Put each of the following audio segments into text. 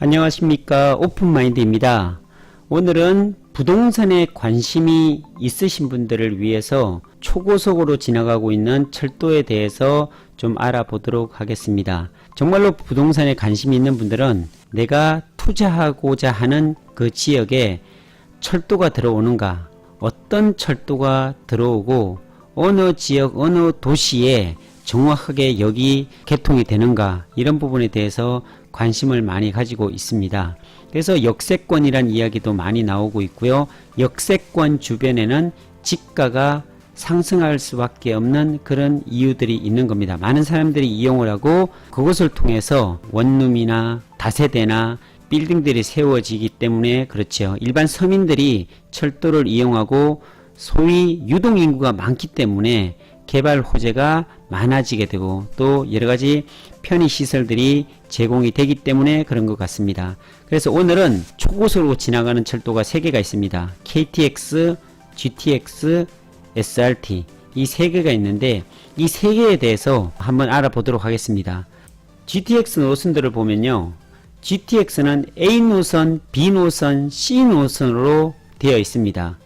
안녕하십니까, 오픈마인드입니다. 오늘은 부동산에 관심이 있으신 분들을 위해서 초고속으로 지나가고 있는 철도에 대해서 좀 알아보도록 하겠습니다. 정말로 부동산에 관심이 있는 분들은 내가 투자하고자 하는 그 지역에 철도가 들어오는가, 어떤 철도가 들어오고 어느 지역 어느 도시에 정확하게 여기 개통이 되는가, 이런 부분에 대해서 관심을 많이 가지고 있습니다. 그래서 역세권이란 이야기도 많이 나오고 있고요. 역세권 주변에는 지가가 상승할 수밖에 없는 그런 이유들이 있는 겁니다. 많은 사람들이 이용을 하고 그것을 통해서 원룸이나 다세대나 빌딩들이 세워지기 때문에 그렇죠. 일반 서민들이 철도를 이용하고 소위 유동인구가 많기 때문에 개발 호재가 많아지게 되고 또 여러가지 편의시설들이 제공이 되기 때문에 그런 것 같습니다. 그래서 오늘은 초고속으로 지나가는 철도가 3개가 있습니다. KTX, GTX, SRT, 이 3개가 있는데 이 3개에 대해서 한번 알아보도록 하겠습니다. GTX 노선들을 보면요, GTX는 A 노선, B 노선, C 노선으로 되어 있습니다.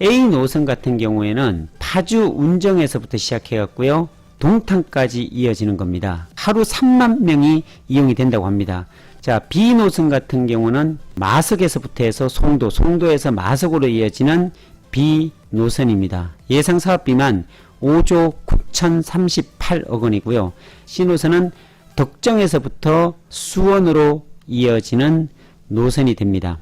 A 노선 같은 경우에는 파주 운정에서부터 시작해 갖고요, 동탄까지 이어지는 겁니다. 하루 3만 명이 이용이 된다고 합니다. 자, B 노선 같은 경우는 마석에서부터 해서 송도, 송도에서 마석으로 이어지는 B 노선입니다. 예상 사업비만 5조 9,038억 원이고요. C 노선은 덕정에서부터 수원으로 이어지는 노선이 됩니다.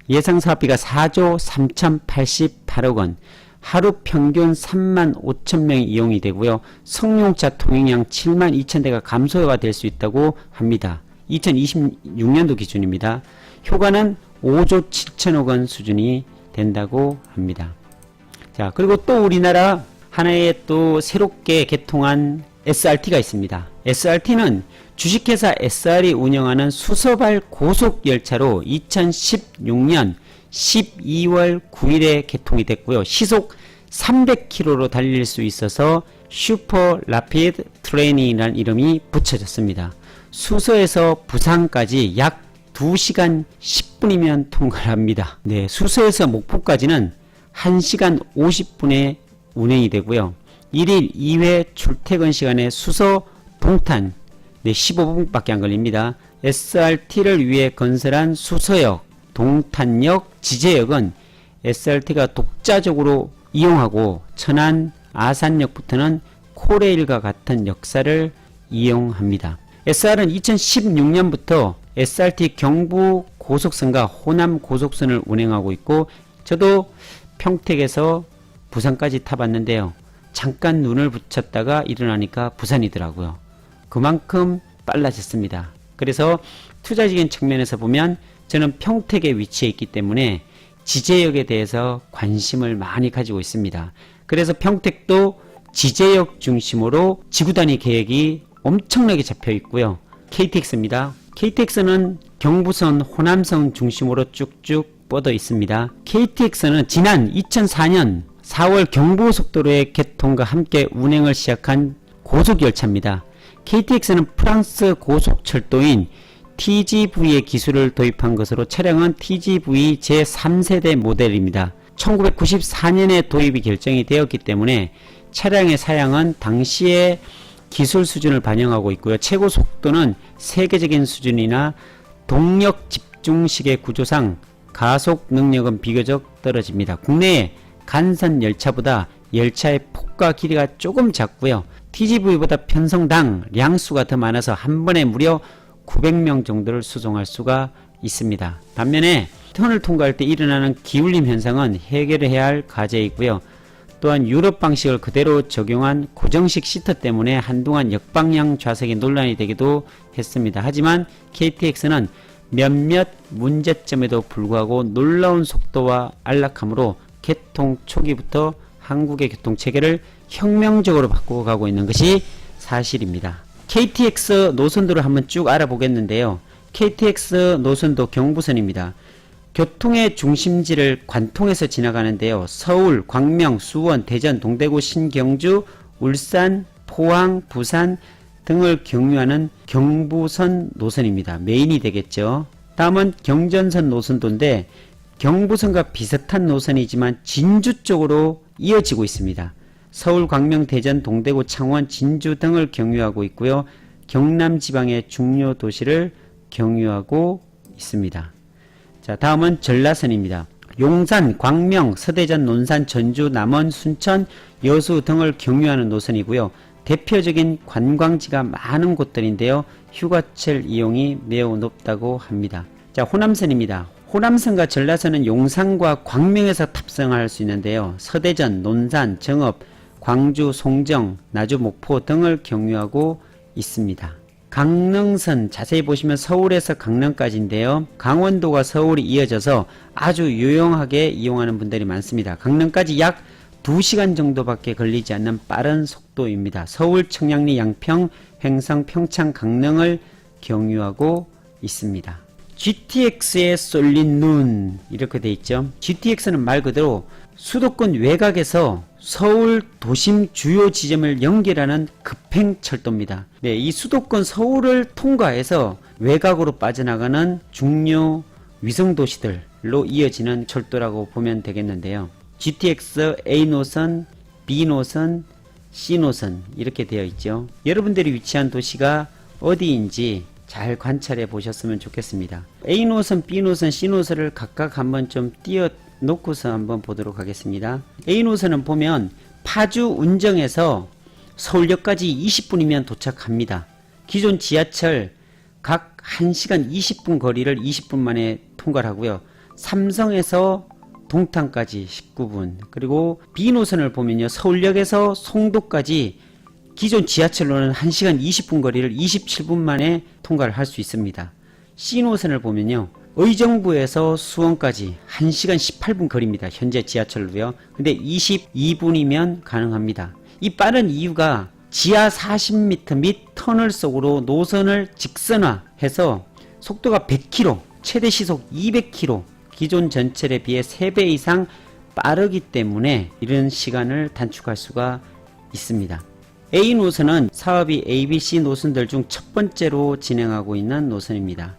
예상 사업비가 4조 3,088억 원, 하루 평균 3만 5천 명이 이용이 되고요. 승용차 통행량 7만 2천 대가 감소가 될 수 있다고 합니다. 2026년도 기준입니다. 효과는 5조 7천억 원 수준이 된다고 합니다. 자, 그리고 또 우리나라 하나의 또 새롭게 개통한 SRT가 있습니다. SRT는 주식회사 SR이 운영하는 수서발 고속열차로 2016년 12월 9일에 개통이 됐고요. 시속 300km로 달릴 수 있어서 슈퍼 라피드 트레인이라는 이름이 붙여졌습니다. 수서에서 부산까지 약 2시간 10분이면 통과를 합니다. 네, 수서에서 목포까지는 1시간 50분에 운행이 되고요. 1일 2회 출퇴근 시간에 수서 동탄 15분밖에 안 걸립니다. SRT를 위해 건설한 수서역, 동탄역, 지제역은 SRT가 독자적으로 이용하고 천안, 아산역부터는 코레일과 같은 역사를 이용합니다. SR은 2016년부터 SRT 경부 고속선과 호남 고속선을 운행하고 있고, 저도 평택에서 부산까지 타봤는데요. 잠깐 눈을 붙였다가 일어나니까 부산이더라고요. 그만큼 빨라졌습니다. 그래서 투자적인 측면에서 보면 저는 평택에 위치해 있기 때문에 지제역에 대해서 관심을 많이 가지고 있습니다. 그래서 평택도 지제역 중심으로 지구단위 계획이 엄청나게 잡혀 있고요. KTX입니다. KTX는 경부선, 호남선 중심으로 쭉쭉 뻗어 있습니다. KTX는 지난 2004년 4월 경부고속도로의 개통과 함께 운행을 시작한 고속열차입니다. KTX는 프랑스 고속철도인 TGV의 기술을 도입한 것으로 차량은 TGV 제3세대 모델입니다. 1994년에 도입이 결정이 되었기 때문에 차량의 사양은 당시의 기술 수준을 반영하고 있고요. 최고 속도는 세계적인 수준이나 동력 집중식의 구조상 가속 능력은 비교적 떨어집니다. 국내에 간선 열차보다 열차의 폭과 길이가 조금 작고요. TGV보다 편성당 량수가 더 많아서 한 번에 무려 900명 정도를 수송할 수가 있습니다. 반면에 터널을 통과할 때 일어나는 기울림 현상은 해결해야 할 과제이고요. 또한 유럽 방식을 그대로 적용한 고정식 시트 때문에 한동안 역방향 좌석이 논란이 되기도 했습니다. 하지만 KTX는 몇몇 문제점에도 불구하고 놀라운 속도와 안락함으로 개통 초기부터 한국의 교통체계를 혁명적으로 바꾸어 가고 있는 것이 사실입니다. KTX 노선도를 한번 쭉 알아보겠는데요. KTX 노선도 경부선입니다. 교통의 중심지를 관통해서 지나가는데요. 서울, 광명, 수원, 대전, 동대구, 신경주, 울산, 포항, 부산 등을 경유하는 경부선 노선입니다. 메인이 되겠죠. 다음은 경전선 노선도인데 경부선과 비슷한 노선이지만 진주 쪽으로 이어지고 있습니다. 서울, 광명, 대전, 동대구, 창원, 진주 등을 경유하고 있고요. 경남 지방의 중요 도시를 경유하고 있습니다. 자, 다음은 전라선입니다. 용산, 광명, 서대전, 논산, 전주, 남원, 순천, 여수 등을 경유하는 노선이고요. 대표적인 관광지가 많은 곳들인데요. 휴가철 이용이 매우 높다고 합니다. 자, 호남선입니다. 호남선과 전라선은 용산과 광명에서 탑승할 수 있는데요. 서대전, 논산, 정읍, 광주, 송정, 나주, 목포 등을 경유하고 있습니다. 강릉선 자세히 보시면 서울에서 강릉까지인데요. 강원도와 서울이 이어져서 아주 유용하게 이용하는 분들이 많습니다. 강릉까지 약 2시간 정도밖에 걸리지 않는 빠른 속도입니다. 서울, 청량리, 양평, 횡성, 평창, 강릉을 경유하고 있습니다. GTX에 쏠린 눈 이렇게 돼 있죠. GTX는 말 그대로 수도권 외곽에서 서울 도심 주요 지점을 연결하는 급행철도입니다. 네, 이 수도권 서울을 통과해서 외곽으로 빠져나가는 중요 위성도시들로 이어지는 철도라고 보면 되겠는데요. GTX A노선, B노선, C노선 이렇게 되어 있죠. 여러분들이 위치한 도시가 어디인지 잘 관찰해 보셨으면 좋겠습니다. A노선, B노선, C노선을 각각 한번 좀 띄워 놓고서 한번 보도록 하겠습니다. A노선은 보면 파주 운정에서 서울역까지 20분이면 도착합니다. 기존 지하철 각 1시간 20분 거리를 20분 만에 통과를 하고요. 삼성에서 동탄까지 19분. 그리고 B노선을 보면요. 서울역에서 송도까지 기존 지하철로는 1시간 20분 거리를 27분 만에 통과를 할 수 있습니다. C노선을 보면요. 의정부에서 수원까지 1시간 18분 거리입니다. 현재 지하철로요. 근데 22분이면 가능합니다. 이 빠른 이유가 지하 40m 및 터널 속으로 노선을 직선화해서 속도가 100km, 최대 시속 200km, 기존 전철에 비해 3배 이상 빠르기 때문에 이런 시간을 단축할 수가 있습니다. A 노선은 사업이 ABC 노선들 중 첫 번째로 진행하고 있는 노선입니다.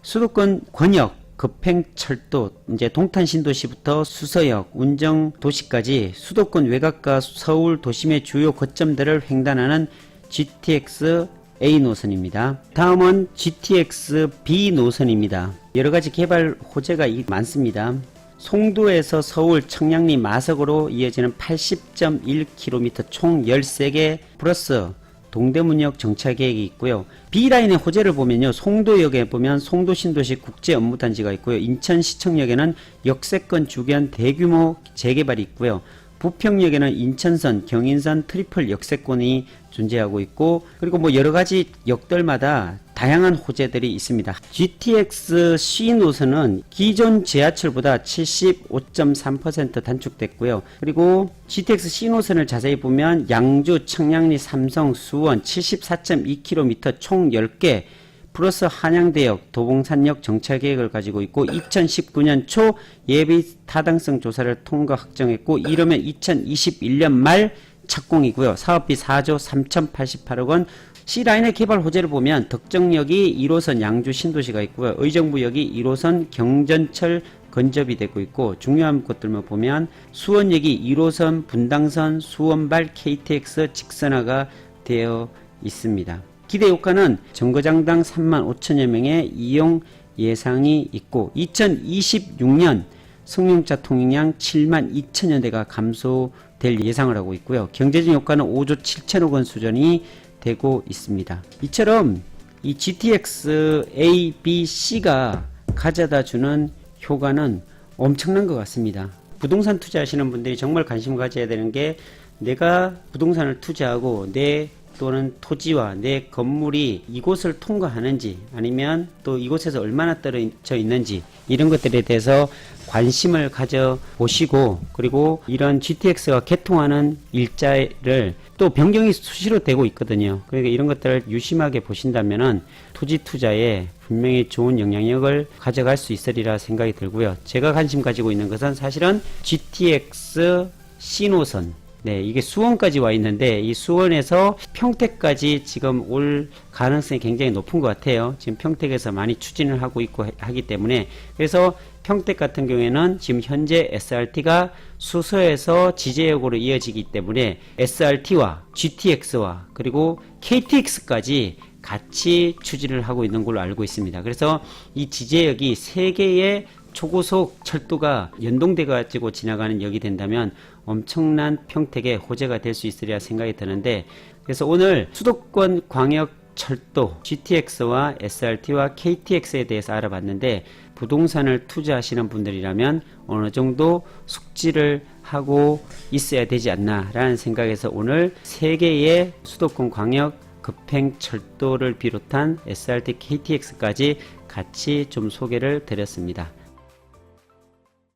수도권 권역, 급행철도, 이제 동탄 신도시부터 수서역, 운정 도시까지 수도권 외곽과 서울 도심의 주요 거점들을 횡단하는 GTX A 노선입니다. 다음은 GTX B 노선입니다. 여러가지 개발 호재가 많습니다. 송도에서 서울 청량리 마석으로 이어지는 80.1km 총 13개 플러스 동대문역 정차 계획이 있고요. B라인의 호재를 보면요. 송도역에 보면 송도 신도시 국제 업무단지가 있고요. 인천시청역에는 역세권 주변 대규모 재개발이 있고요. 부평역에는 인천선, 경인선 트리플 역세권이 존재하고 있고, 그리고 뭐 여러가지 역들마다 다양한 호재들이 있습니다. GTX C 노선은 기존 지하철보다 75.3% 단축됐고요. 그리고 GTX C 노선을 자세히 보면 양주, 청량리, 삼성, 수원 74.2km 총 10개 플러스 한양대역, 도봉산역 정차 계획을 가지고 있고 2019년 초 예비 타당성 조사를 통과 확정했고 이르면 2021년 말 착공이고요. 사업비 4조 3,088억 원. C라인의 개발 호재를 보면 덕정역이 1호선 양주 신도시가 있고요. 의정부역이 1호선 경전철 건접이 되고 있고, 중요한 것들만 보면 수원역이 1호선 분당선 수원발 KTX 직선화가 되어 있습니다. 기대 효과는 정거장당 35,000여 명의 이용 예상이 있고 2026년 승용차 통행량 72,000여 대가 감소될 예상을 하고 있고요. 경제적 효과는 5조 7천억 원 수준이 되고 있습니다. 이처럼 이 GTX A, B, C가 가져다 주는 효과는 엄청난 것 같습니다. 부동산 투자하시는 분들이 정말 관심 가져야 되는 게, 내가 부동산을 투자하고 내 또는 토지와 내 건물이 이곳을 통과하는지, 아니면 또 이곳에서 얼마나 떨어져 있는지, 이런 것들에 대해서 관심을 가져 보시고, 그리고 이런 GTX가 개통하는 일자를 또 변경이 수시로 되고 있거든요. 그러니까 이런 것들을 유심하게 보신다면은 토지 투자에 분명히 좋은 영향력을 가져갈 수 있으리라 생각이 들고요. 제가 관심 가지고 있는 것은 사실은 GTX C 노선, 네, 이게 수원까지 와 있는데 이 수원에서 평택까지 지금 올 가능성이 굉장히 높은 것 같아요. 지금 평택에서 많이 추진을 하고 있고 하기 때문에, 그래서 평택 같은 경우에는 지금 현재 SRT가 수서에서 지제역으로 이어지기 때문에 SRT와 GTX와 그리고 KTX까지 같이 추진을 하고 있는 걸로 알고 있습니다. 그래서 이 지제역이 세 개의 초고속 철도가 연동돼 가지고 지나가는 역이 된다면 엄청난 평택의 호재가 될 수 있으리라 생각이 드는데, 그래서 오늘 수도권 광역 철도 GTX와 SRT와 KTX에 대해서 알아봤는데, 부동산을 투자하시는 분들이라면 어느 정도 숙지를 하고 있어야 되지 않나 라는 생각에서 오늘 세 개의 수도권 광역 급행 철도를 비롯한 SRT, KTX까지 같이 좀 소개를 드렸습니다.